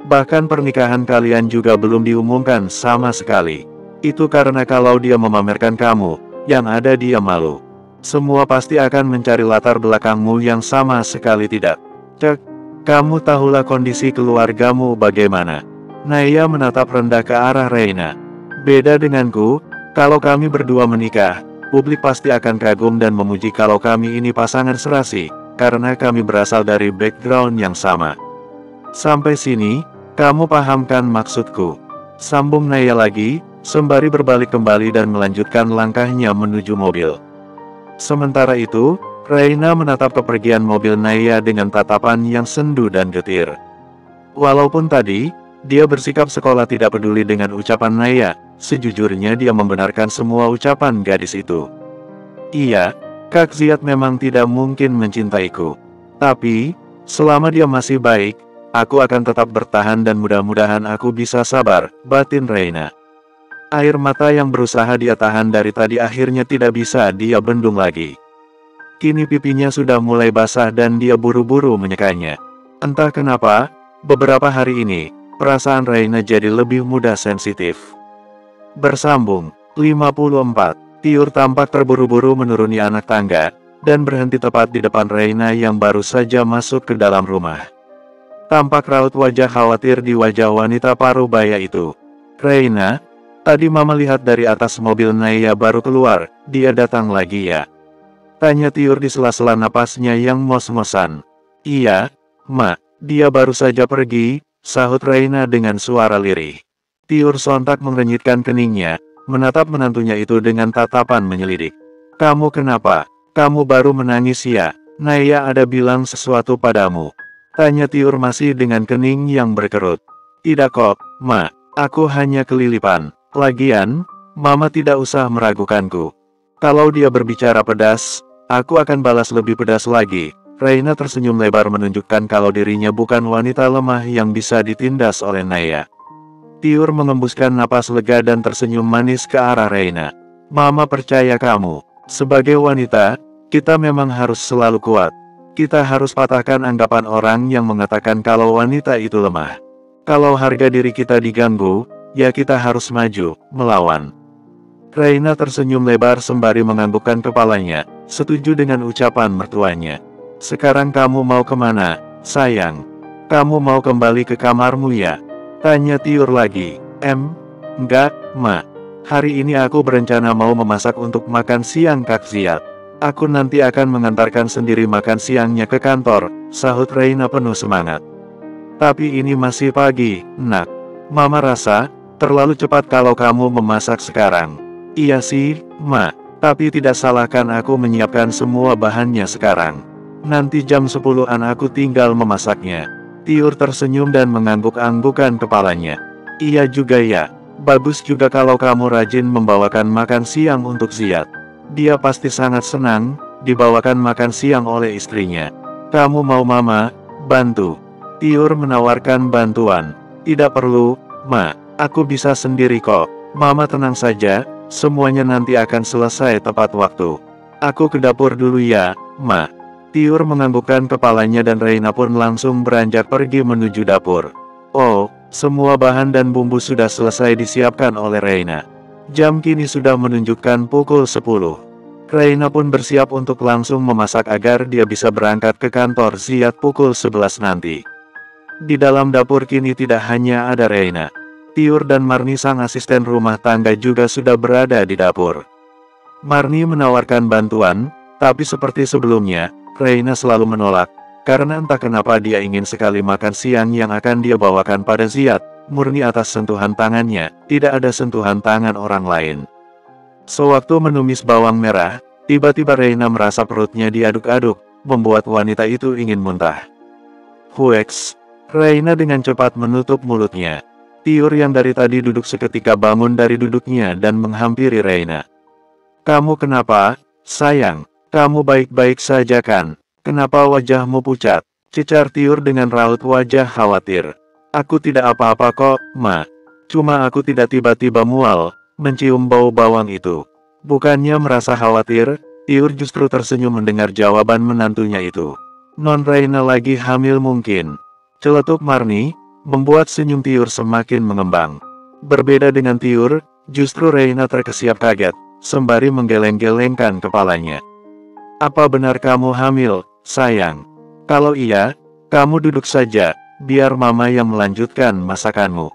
Speaker 1: Bahkan pernikahan kalian juga belum diumumkan sama sekali. Itu karena kalau dia memamerkan kamu, yang ada dia malu. Semua pasti akan mencari latar belakangmu yang sama sekali tidak. Cek, kamu tahulah kondisi keluargamu bagaimana. Naya menatap rendah ke arah Reina. Beda denganku, kalau kami berdua menikah, publik pasti akan kagum dan memuji kalau kami ini pasangan serasi, karena kami berasal dari background yang sama. Sampai sini, kamu pahamkan maksudku? Sambung Naya lagi, sembari berbalik kembali dan melanjutkan langkahnya menuju mobil. Sementara itu, Reina menatap kepergian mobil Naya dengan tatapan yang sendu dan getir. Walaupun tadi, dia bersikap sekolah tidak peduli dengan ucapan Naya, sejujurnya dia membenarkan semua ucapan gadis itu. Iya, Kak Ziat memang tidak mungkin mencintaiku. Tapi, selama dia masih baik, aku akan tetap bertahan dan mudah-mudahan aku bisa sabar, batin Reina. Air mata yang berusaha dia tahan dari tadi akhirnya tidak bisa dia bendung lagi. Kini pipinya sudah mulai basah dan dia buru-buru menyekanya. Entah kenapa, beberapa hari ini, perasaan Reina jadi lebih mudah sensitif. Bersambung, 54. Tiur tampak terburu-buru menuruni anak tangga, dan berhenti tepat di depan Reina yang baru saja masuk ke dalam rumah. Tampak raut wajah khawatir di wajah wanita parubaya itu. Reina, tadi Mama lihat dari atas mobil Naya baru keluar, dia datang lagi ya? Tanya Tiur di sela-sela napasnya yang ngos-ngosan. Iya, Ma, dia baru saja pergi, sahut Reina dengan suara lirih. Tiur sontak mengenyitkan keningnya, menatap menantunya itu dengan tatapan menyelidik. Kamu kenapa? Kamu baru menangis ya? Naya ada bilang sesuatu padamu? Tanya Tiur masih dengan kening yang berkerut. Tidak kok, Ma, aku hanya kelilipan. Lagian, Mama tidak usah meragukanku. Kalau dia berbicara pedas, aku akan balas lebih pedas lagi. Reina tersenyum lebar menunjukkan kalau dirinya bukan wanita lemah yang bisa ditindas oleh Naya. Tiur mengembuskan napas lega dan tersenyum manis ke arah Reina. Mama percaya kamu. Sebagai wanita, kita memang harus selalu kuat. Kita harus patahkan anggapan orang yang mengatakan kalau wanita itu lemah. Kalau harga diri kita diganggu, ya kita harus maju, melawan. Reina tersenyum lebar sembari menganggukkan kepalanya, setuju dengan ucapan mertuanya. Sekarang kamu mau kemana, sayang? Kamu mau kembali ke kamarmu ya? Tanya Tiur lagi. Enggak, Ma. Hari ini aku berencana mau memasak untuk makan siang Kak Ziad. Aku nanti akan mengantarkan sendiri makan siangnya ke kantor, sahut Reina penuh semangat. Tapi ini masih pagi, Nak. Mama rasa terlalu cepat kalau kamu memasak sekarang. Iya sih, Ma. Tapi tidak salahkan aku menyiapkan semua bahannya sekarang. Nanti jam 10-an aku tinggal memasaknya. Tiur tersenyum dan mengangguk-anggukan kepalanya. Iya juga ya. Bagus juga kalau kamu rajin membawakan makan siang untuk Ziad. Dia pasti sangat senang dibawakan makan siang oleh istrinya. Kamu mau Mama bantu? Tiur menawarkan bantuan. Tidak perlu, Ma. Aku bisa sendiri kok. Mama tenang saja. Semuanya nanti akan selesai tepat waktu. Aku ke dapur dulu ya, Ma. Tiur menganggukkan kepalanya dan Reina pun langsung beranjak pergi menuju dapur. Oh, semua bahan dan bumbu sudah selesai disiapkan oleh Reina. Jam kini sudah menunjukkan pukul 10. Reina pun bersiap untuk langsung memasak agar dia bisa berangkat ke kantor Ziad pukul 11 nanti. Di dalam dapur kini tidak hanya ada Reina. Tiur dan Marni sang asisten rumah tangga juga sudah berada di dapur. Marni menawarkan bantuan, tapi seperti sebelumnya, Reina selalu menolak, karena entah kenapa dia ingin sekali makan siang yang akan dia bawakan pada Ziad, murni atas sentuhan tangannya, tidak ada sentuhan tangan orang lain. Sewaktu menumis bawang merah, tiba-tiba Reina merasa perutnya diaduk-aduk, membuat wanita itu ingin muntah. Hueks! Reina dengan cepat menutup mulutnya. Tiur yang dari tadi duduk seketika bangun dari duduknya dan menghampiri Reina. Kamu kenapa, sayang? Kamu baik-baik saja kan? Kenapa wajahmu pucat? Cecar Tiur dengan raut wajah khawatir. Aku tidak apa-apa kok, Ma. Cuma aku tidak tiba-tiba mual, mencium bau bawang itu. Bukannya merasa khawatir, Tiur justru tersenyum mendengar jawaban menantunya itu. Non Reina lagi hamil mungkin. Celetuk Marni, membuat senyum Tiur semakin mengembang. Berbeda dengan Tiur, justru Reina terkesiap kaget, sembari menggeleng-gelengkan kepalanya. Apa benar kamu hamil, sayang? Kalau iya, kamu duduk saja, biar Mama yang melanjutkan masakanmu.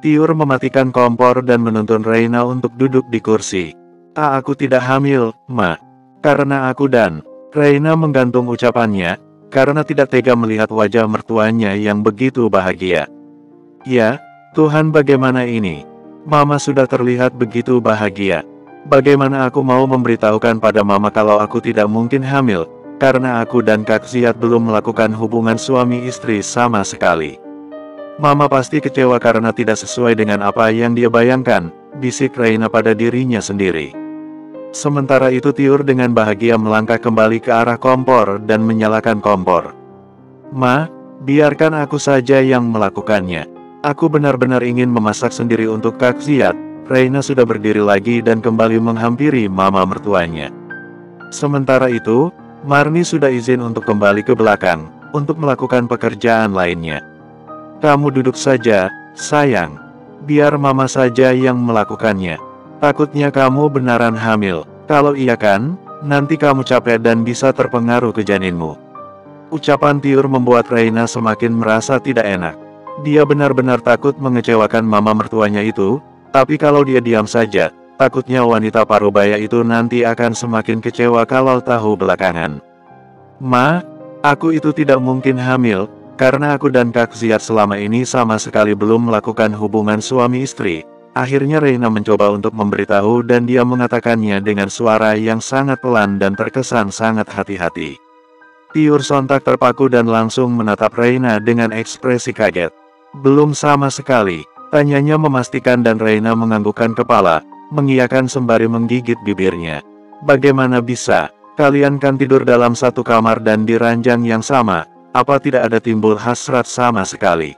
Speaker 1: Tiur mematikan kompor dan menuntun Reina untuk duduk di kursi. Aku tidak hamil, Ma. Karena aku dan Reina menggantung ucapannya, karena tidak tega melihat wajah mertuanya yang begitu bahagia. Ya, Tuhan bagaimana ini? Mama sudah terlihat begitu bahagia. Bagaimana aku mau memberitahukan pada Mama kalau aku tidak mungkin hamil, karena aku dan Kak Ziad belum melakukan hubungan suami istri sama sekali. Mama pasti kecewa karena tidak sesuai dengan apa yang dia bayangkan, bisik Reina pada dirinya sendiri. Sementara itu Tiur dengan bahagia melangkah kembali ke arah kompor dan menyalakan kompor. Ma, biarkan aku saja yang melakukannya. Aku benar-benar ingin memasak sendiri untuk Kak Ziad. Reina sudah berdiri lagi dan kembali menghampiri mama mertuanya. Sementara itu, Marni sudah izin untuk kembali ke belakang, untuk melakukan pekerjaan lainnya. Kamu duduk saja, sayang. Biar mama saja yang melakukannya. Takutnya kamu benaran hamil. Kalau iya kan, nanti kamu capek dan bisa terpengaruh ke janinmu. Ucapan Tiur membuat Reina semakin merasa tidak enak. Dia benar-benar takut mengecewakan mama mertuanya itu, tapi kalau dia diam saja, takutnya wanita parubaya itu nanti akan semakin kecewa kalau tahu belakangan. Ma, aku itu tidak mungkin hamil, karena aku dan Kak Ziad selama ini sama sekali belum melakukan hubungan suami istri. Akhirnya Reina mencoba untuk memberitahu dan dia mengatakannya dengan suara yang sangat pelan dan terkesan sangat hati-hati. Tiur sontak terpaku dan langsung menatap Reina dengan ekspresi kaget. Belum sama sekali, tanyanya memastikan dan Reina menganggukkan kepala, mengiyakan sembari menggigit bibirnya. Bagaimana bisa? Kalian kan tidur dalam satu kamar dan di ranjang yang sama, apa tidak ada timbul hasrat sama sekali?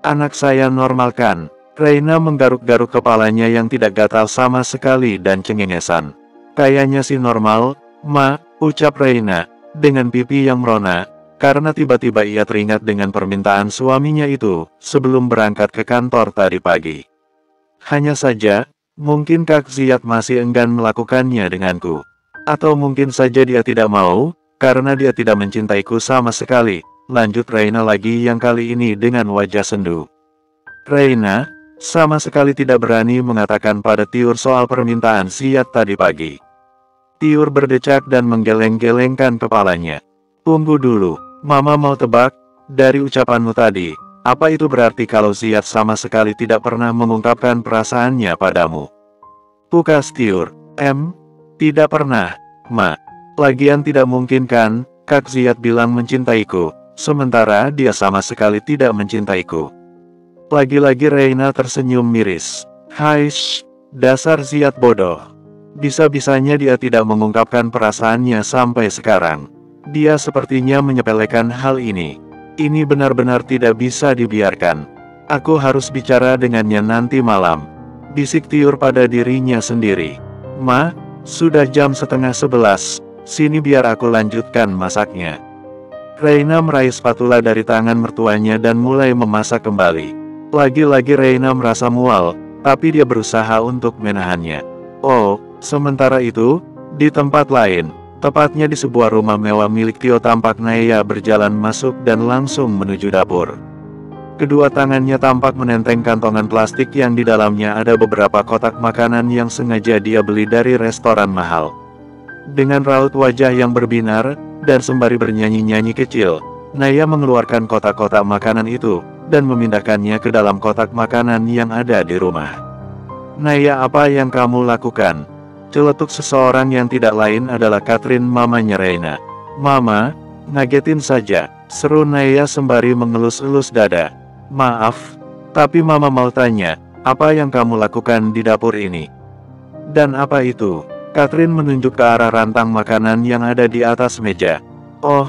Speaker 1: Anak saya normal kan? Reina menggaruk-garuk kepalanya yang tidak gatal sama sekali dan cengengesan. Kayaknya sih normal, Ma, ucap Reina, dengan pipi yang merona, karena tiba-tiba ia teringat dengan permintaan suaminya itu, sebelum berangkat ke kantor tadi pagi. Hanya saja, Mungkin Kak Ziyad masih enggan melakukannya denganku. Atau mungkin saja dia tidak mau, karena dia tidak mencintaiku sama sekali. Lanjut Reina lagi yang kali ini dengan wajah sendu. Reina sama sekali tidak berani mengatakan pada Tiur soal permintaan Ziyad tadi pagi. Tiur berdecak dan menggeleng-gelengkan kepalanya. Tunggu dulu, Mama mau tebak, dari ucapanmu tadi, apa itu berarti kalau Ziyad sama sekali tidak pernah mengungkapkan perasaannya padamu? Pukas Tiur, tidak pernah, Ma. Lagian tidak mungkin kan, Kak Ziyad bilang mencintaiku, sementara dia sama sekali tidak mencintaiku. Lagi-lagi Reina tersenyum miris. Haish, dasar Ziyad bodoh. Bisa-bisanya dia tidak mengungkapkan perasaannya sampai sekarang. Dia sepertinya menyepelekan hal ini. Ini benar-benar tidak bisa dibiarkan. Aku harus bicara dengannya nanti malam. Bisik Tiur pada dirinya sendiri. Ma, sudah jam 10:30, sini biar aku lanjutkan masaknya. Reina meraih spatula dari tangan mertuanya dan mulai memasak kembali. Lagi-lagi Reina merasa mual, tapi dia berusaha untuk menahannya. Oh, sementara itu, di tempat lain, tepatnya di sebuah rumah mewah milik Tio, tampak Naya berjalan masuk dan langsung menuju dapur. Kedua tangannya tampak menenteng kantongan plastik yang di dalamnya ada beberapa kotak makanan yang sengaja dia beli dari restoran mahal. Dengan raut wajah yang berbinar, dan sembari bernyanyi-nyanyi kecil, Naya mengeluarkan kotak-kotak makanan itu, dan memindahkannya ke dalam kotak makanan yang ada di rumah. Naya, apa yang kamu lakukan? Celetuk seseorang yang tidak lain adalah Catherine, mamanya Reina. Mama, ngagetin saja, seru Naya sembari mengelus-elus dada. Maaf, tapi Mama mau tanya, apa yang kamu lakukan di dapur ini? Dan apa itu? Catherine menunjuk ke arah rantang makanan yang ada di atas meja. Oh,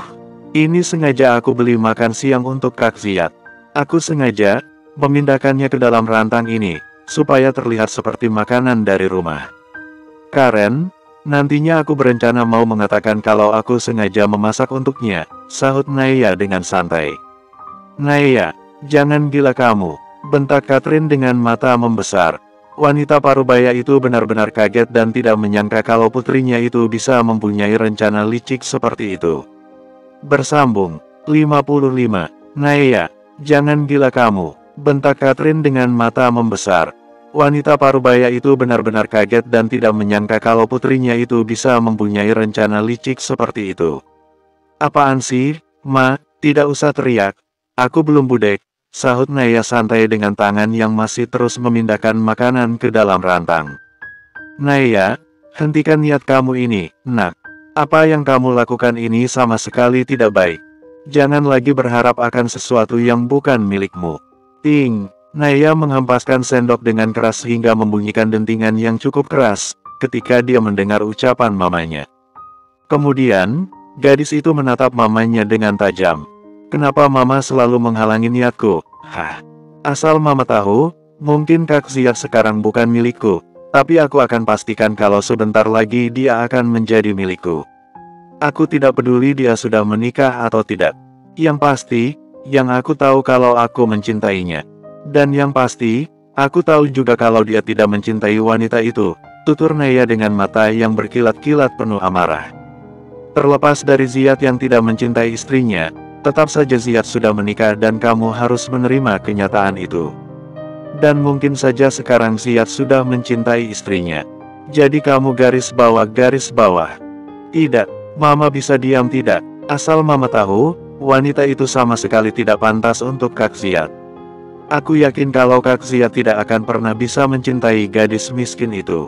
Speaker 1: ini sengaja aku beli makan siang untuk Kak Ziyad. Aku sengaja memindahkannya ke dalam rantang ini, supaya terlihat seperti makanan dari rumah. Karen, nantinya aku berencana mau mengatakan kalau aku sengaja memasak untuknya, sahut Naya dengan santai. Naya, jangan gila kamu, bentak Catherine dengan mata membesar. Wanita parubaya itu benar-benar kaget dan tidak menyangka kalau putrinya itu bisa mempunyai rencana licik seperti itu. Bersambung, 55, Naya, jangan gila kamu, bentak Catherine dengan mata membesar. Wanita parubaya itu benar-benar kaget dan tidak menyangka kalau putrinya itu bisa mempunyai rencana licik seperti itu. Apaan sih, Ma, tidak usah teriak, aku belum budek, sahut Naya santai dengan tangan yang masih terus memindahkan makanan ke dalam rantang. Naya, hentikan niat kamu ini, Nak. Apa yang kamu lakukan ini sama sekali tidak baik. Jangan lagi berharap akan sesuatu yang bukan milikmu. Ting, Naya menghempaskan sendok dengan keras hingga membunyikan dentingan yang cukup keras, ketika dia mendengar ucapan mamanya. Kemudian, gadis itu menatap mamanya dengan tajam. Kenapa Mama selalu menghalangi niatku? Hah? Asal Mama tahu, mungkin Kak Ziyad sekarang bukan milikku, tapi aku akan pastikan kalau sebentar lagi dia akan menjadi milikku. Aku tidak peduli dia sudah menikah atau tidak. Yang pasti, yang aku tahu kalau aku mencintainya. Dan yang pasti, aku tahu juga kalau dia tidak mencintai wanita itu, tutur Naya dengan mata yang berkilat-kilat penuh amarah. Terlepas dari Ziyad yang tidak mencintai istrinya, tetap saja Ziyad sudah menikah dan kamu harus menerima kenyataan itu. Dan mungkin saja sekarang Ziyad sudah mencintai istrinya. Jadi kamu garis bawah. Tidak, Mama bisa diam tidak, asal Mama tahu, wanita itu sama sekali tidak pantas untuk Kak Ziyad. Aku yakin kalau Kak Ziyad tidak akan pernah bisa mencintai gadis miskin itu.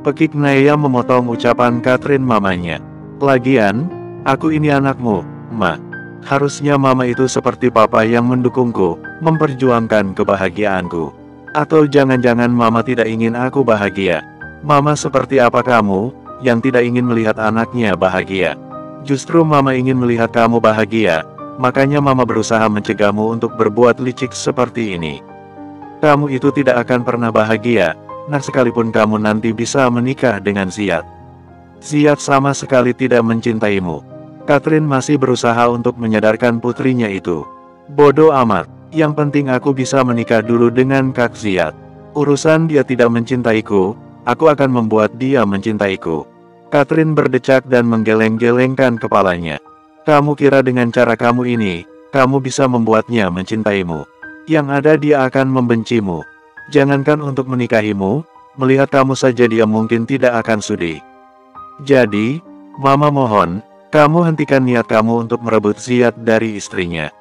Speaker 1: Pekik Naya memotong ucapan Catherine mamanya. Lagian, aku ini anakmu, Ma. Harusnya Mama itu seperti Papa yang mendukungku, memperjuangkan kebahagiaanku. Atau jangan-jangan Mama tidak ingin aku bahagia. Mama seperti apa kamu, yang tidak ingin melihat anaknya bahagia? Justru Mama ingin melihat kamu bahagia, makanya Mama berusaha mencegahmu untuk berbuat licik seperti ini. Kamu itu tidak akan pernah bahagia, nah sekalipun kamu nanti bisa menikah dengan Ziyad. Ziyad sama sekali tidak mencintaimu. Catherine masih berusaha untuk menyadarkan putrinya itu. Bodoh amat, yang penting aku bisa menikah dulu dengan Kak Ziyad. Urusan dia tidak mencintaiku, aku akan membuat dia mencintaiku. Catherine berdecak dan menggeleng-gelengkan kepalanya. Kamu kira dengan cara kamu ini, kamu bisa membuatnya mencintaimu? Yang ada dia akan membencimu. Jangankan untuk menikahimu, melihat kamu saja dia mungkin tidak akan sudi. Jadi, Mama mohon, kamu hentikan niat kamu untuk merebut Ziyad dari istrinya.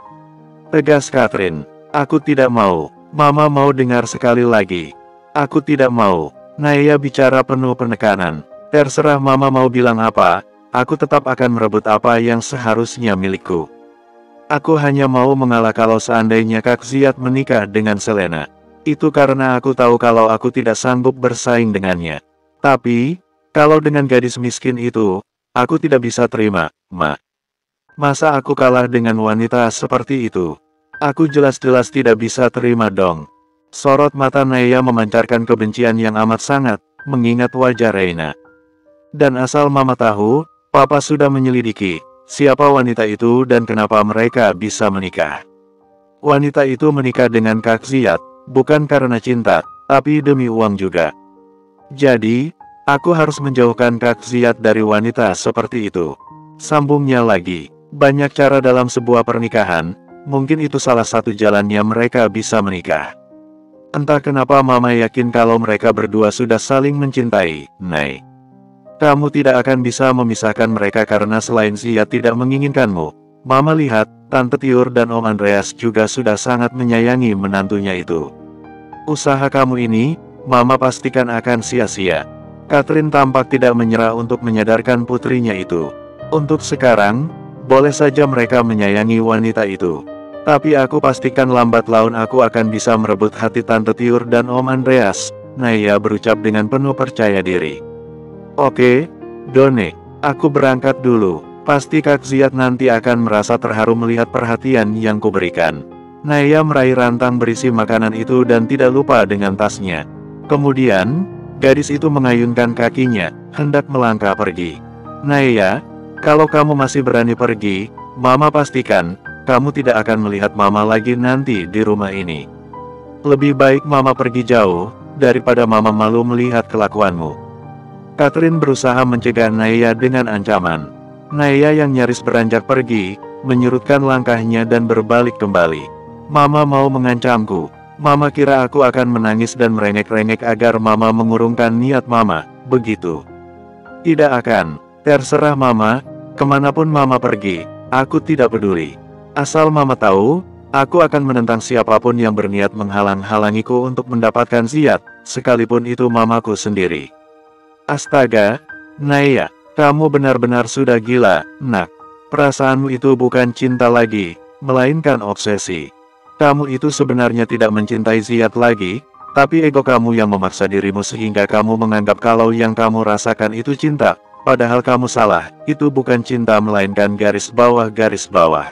Speaker 1: Tegas Catherine. Aku tidak mau. Mama mau dengar sekali lagi. Aku tidak mau. Naya bicara penuh penekanan. Terserah Mama mau bilang apa, aku tetap akan merebut apa yang seharusnya milikku. Aku hanya mau mengalah kalau seandainya Kak Ziyad menikah dengan Selena. Itu karena aku tahu kalau aku tidak sanggup bersaing dengannya. Tapi, kalau dengan gadis miskin itu, aku tidak bisa terima, Ma. Masa aku kalah dengan wanita seperti itu? Aku jelas-jelas tidak bisa terima dong. Sorot mata Naya memancarkan kebencian yang amat sangat, mengingat wajah Reina. Dan asal Mama tahu, Papa sudah menyelidiki, siapa wanita itu dan kenapa mereka bisa menikah. Wanita itu menikah dengan Kak Ziyad, bukan karena cinta, tapi demi uang juga. Jadi, aku harus menjauhkan Kak Ziyad dari wanita seperti itu. Sambungnya lagi, banyak cara dalam sebuah pernikahan, mungkin itu salah satu jalannya mereka bisa menikah. Entah kenapa Mama yakin kalau mereka berdua sudah saling mencintai, Nay. Kamu tidak akan bisa memisahkan mereka karena selain Ziyad tidak menginginkanmu. Mama lihat, Tante Tiur dan Om Andreas juga sudah sangat menyayangi menantunya itu. Usaha kamu ini, Mama pastikan akan sia-sia. Catherine tampak tidak menyerah untuk menyadarkan putrinya itu. Untuk sekarang, boleh saja mereka menyayangi wanita itu. Tapi aku pastikan lambat laun aku akan bisa merebut hati Tante Tiur dan Om Andreas, Naya berucap dengan penuh percaya diri. Oke, Done, aku berangkat dulu. Pasti Kak Ziyad nanti akan merasa terharu melihat perhatian yang kuberikan. Naya meraih rantang berisi makanan itu dan tidak lupa dengan tasnya. Kemudian, gadis itu mengayunkan kakinya, hendak melangkah pergi. Naya, kalau kamu masih berani pergi, Mama pastikan, kamu tidak akan melihat Mama lagi nanti di rumah ini. Lebih baik Mama pergi jauh, daripada Mama malu melihat kelakuanmu. Catherine berusaha mencegah Naya dengan ancaman. Naya yang nyaris beranjak pergi, menyurutkan langkahnya dan berbalik kembali. Mama mau mengancamku. Mama kira aku akan menangis dan merengek-rengek agar Mama mengurungkan niat Mama, begitu. Tidak akan. Terserah Mama, kemanapun Mama pergi, aku tidak peduli. Asal Mama tahu, aku akan menentang siapapun yang berniat menghalang-halangiku untuk mendapatkan Ziyad, sekalipun itu mamaku sendiri. Astaga, Naya, kamu benar-benar sudah gila, nak. Perasaanmu itu bukan cinta lagi, melainkan obsesi. Kamu itu sebenarnya tidak mencintai Ziyad lagi, tapi ego kamu yang memaksa dirimu sehingga kamu menganggap kalau yang kamu rasakan itu cinta, padahal kamu salah, itu bukan cinta melainkan garis bawah.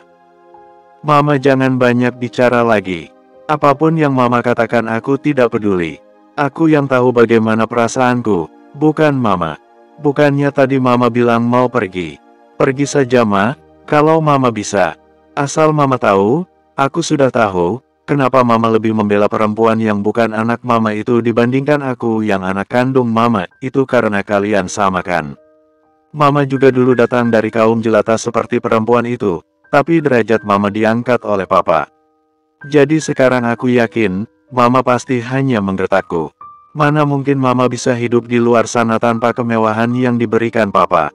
Speaker 1: Mama jangan banyak bicara lagi. Apapun yang Mama katakan aku tidak peduli. Aku yang tahu bagaimana perasaanku. Bukan Mama. Bukannya tadi Mama bilang mau pergi. Pergi saja Ma, kalau Mama bisa. Asal Mama tahu, aku sudah tahu, kenapa Mama lebih membela perempuan yang bukan anak Mama itu dibandingkan aku yang anak kandung Mama, itu karena kalian sama kan. Mama juga dulu datang dari kaum jelata seperti perempuan itu, tapi derajat Mama diangkat oleh Papa. Jadi sekarang aku yakin, Mama pasti hanya menggertakku. Mana mungkin Mama bisa hidup di luar sana tanpa kemewahan yang diberikan Papa.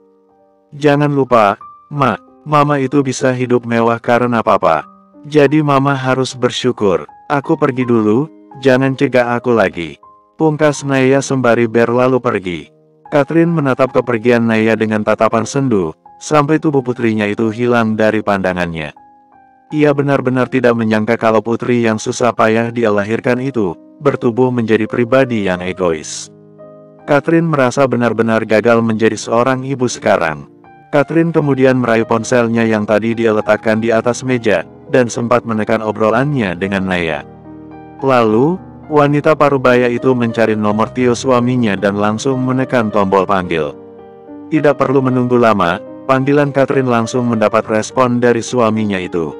Speaker 1: Jangan lupa, Ma, Mama itu bisa hidup mewah karena Papa. Jadi Mama harus bersyukur. Aku pergi dulu, jangan cegah aku lagi. Pungkas Naya sembari berlalu pergi. Catherine menatap kepergian Naya dengan tatapan sendu, sampai tubuh putrinya itu hilang dari pandangannya. Ia benar-benar tidak menyangka kalau putri yang susah payah dia lahirkan itu bertubuh menjadi pribadi yang egois. Catherine merasa benar-benar gagal menjadi seorang ibu sekarang. Catherine kemudian meraih ponselnya yang tadi dia letakkan di atas meja, dan sempat menekan obrolannya dengan Naya. Lalu, wanita parubaya itu mencari nomor Tio suaminya dan langsung menekan tombol panggil. Tidak perlu menunggu lama, panggilan Catherine langsung mendapat respon dari suaminya itu.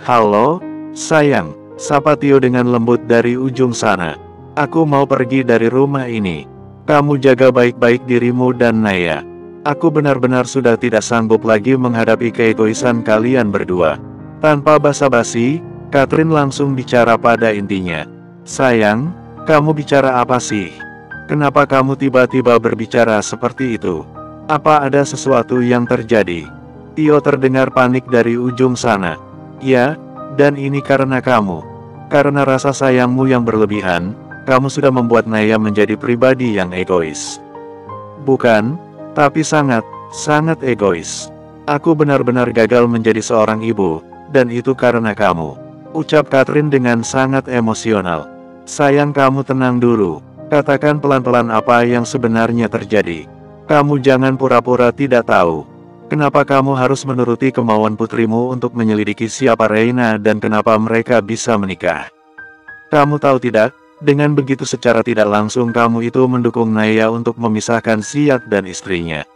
Speaker 1: Halo, sayang. Sapa Tio dengan lembut dari ujung sana. Aku mau pergi dari rumah ini. Kamu jaga baik-baik dirimu dan Naya. Aku benar-benar sudah tidak sanggup lagi menghadapi keegoisan kalian berdua. Tanpa basa-basi, Catherine langsung bicara pada intinya. Sayang, kamu bicara apa sih? Kenapa kamu tiba-tiba berbicara seperti itu? Apa ada sesuatu yang terjadi? Tio terdengar panik dari ujung sana. Ya, dan ini karena kamu. Karena rasa sayangmu yang berlebihan, kamu sudah membuat Naya menjadi pribadi yang egois. Bukan, tapi sangat, sangat egois. Aku benar-benar gagal menjadi seorang ibu, dan itu karena kamu. Ucap Catherine dengan sangat emosional. Sayang, kamu tenang dulu. Katakan pelan-pelan apa yang sebenarnya terjadi. Kamu jangan pura-pura tidak tahu. Kenapa kamu harus menuruti kemauan putrimu untuk menyelidiki siapa Reina dan kenapa mereka bisa menikah? Kamu tahu tidak, dengan begitu secara tidak langsung kamu itu mendukung Naya untuk memisahkan Siak dan istrinya.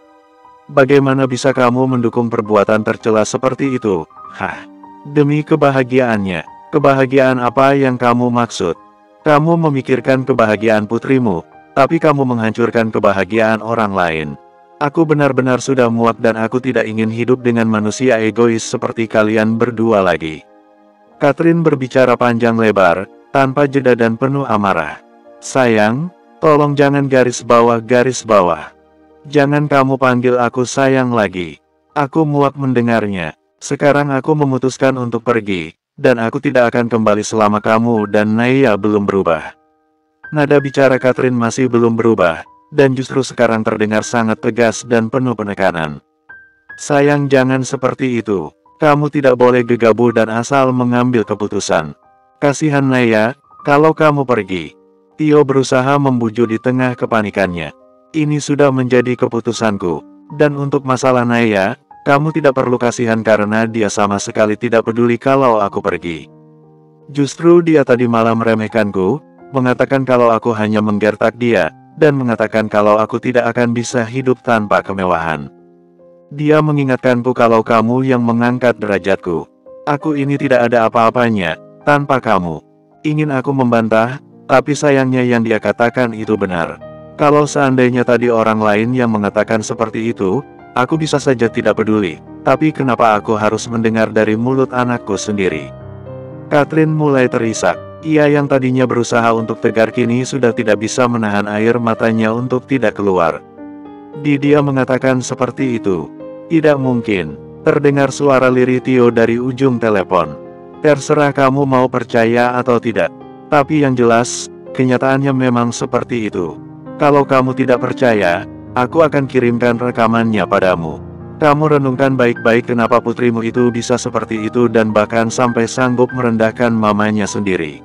Speaker 1: Bagaimana bisa kamu mendukung perbuatan tercela seperti itu? Hah? Demi kebahagiaannya. Kebahagiaan apa yang kamu maksud? Kamu memikirkan kebahagiaan putrimu, tapi kamu menghancurkan kebahagiaan orang lain. Aku benar-benar sudah muak dan aku tidak ingin hidup dengan manusia egois seperti kalian berdua lagi. Catherine berbicara panjang lebar, tanpa jeda dan penuh amarah. Sayang, tolong jangan garis bawah. Jangan kamu panggil aku sayang lagi. Aku muak mendengarnya. Sekarang aku memutuskan untuk pergi, dan aku tidak akan kembali selama kamu dan Naya belum berubah. Nada bicara Catherine masih belum berubah, dan justru sekarang terdengar sangat tegas dan penuh penekanan. Sayang, jangan seperti itu. Kamu tidak boleh gegabah dan asal mengambil keputusan. Kasihan Naya, kalau kamu pergi. Tio berusaha membujuk di tengah kepanikannya. Ini sudah menjadi keputusanku. Dan untuk masalah Naya, kamu tidak perlu kasihan karena dia sama sekali tidak peduli kalau aku pergi. Justru dia tadi malam meremehkanku, mengatakan kalau aku hanya menggertak dia, dan mengatakan kalau aku tidak akan bisa hidup tanpa kemewahan. Dia mengingatkanku kalau kamu yang mengangkat derajatku. Aku ini tidak ada apa-apanya, tanpa kamu. Ingin aku membantah, tapi sayangnya yang dia katakan itu benar. Kalau seandainya tadi orang lain yang mengatakan seperti itu, aku bisa saja tidak peduli. Tapi kenapa aku harus mendengar dari mulut anakku sendiri? Catherine mulai terisak. Ia yang tadinya berusaha untuk tegar kini sudah tidak bisa menahan air matanya untuk tidak keluar. Dia mengatakan seperti itu. Tidak mungkin. Terdengar suara lirih Tio dari ujung telepon. Terserah kamu mau percaya atau tidak. Tapi yang jelas, kenyataannya memang seperti itu. Kalau kamu tidak percaya, aku akan kirimkan rekamannya padamu. Kamu renungkan baik-baik kenapa putrimu itu bisa seperti itu dan bahkan sampai sanggup merendahkan mamanya sendiri.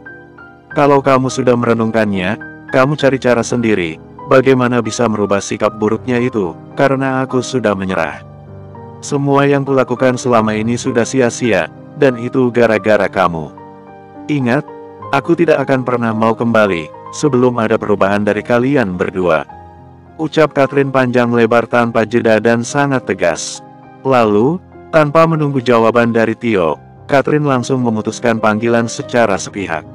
Speaker 1: Kalau kamu sudah merenungkannya, kamu cari cara sendiri, bagaimana bisa merubah sikap buruknya itu, karena aku sudah menyerah. Semua yang kulakukan selama ini sudah sia-sia, dan itu gara-gara kamu. Ingat, aku tidak akan pernah mau kembali, sebelum ada perubahan dari kalian berdua. Ucap Catherine panjang lebar tanpa jeda dan sangat tegas. Lalu, tanpa menunggu jawaban dari Tio, Catherine langsung memutuskan panggilan secara sepihak.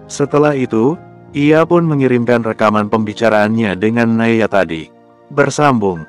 Speaker 1: Setelah itu, ia pun mengirimkan rekaman pembicaraannya dengan Naya tadi. Bersambung.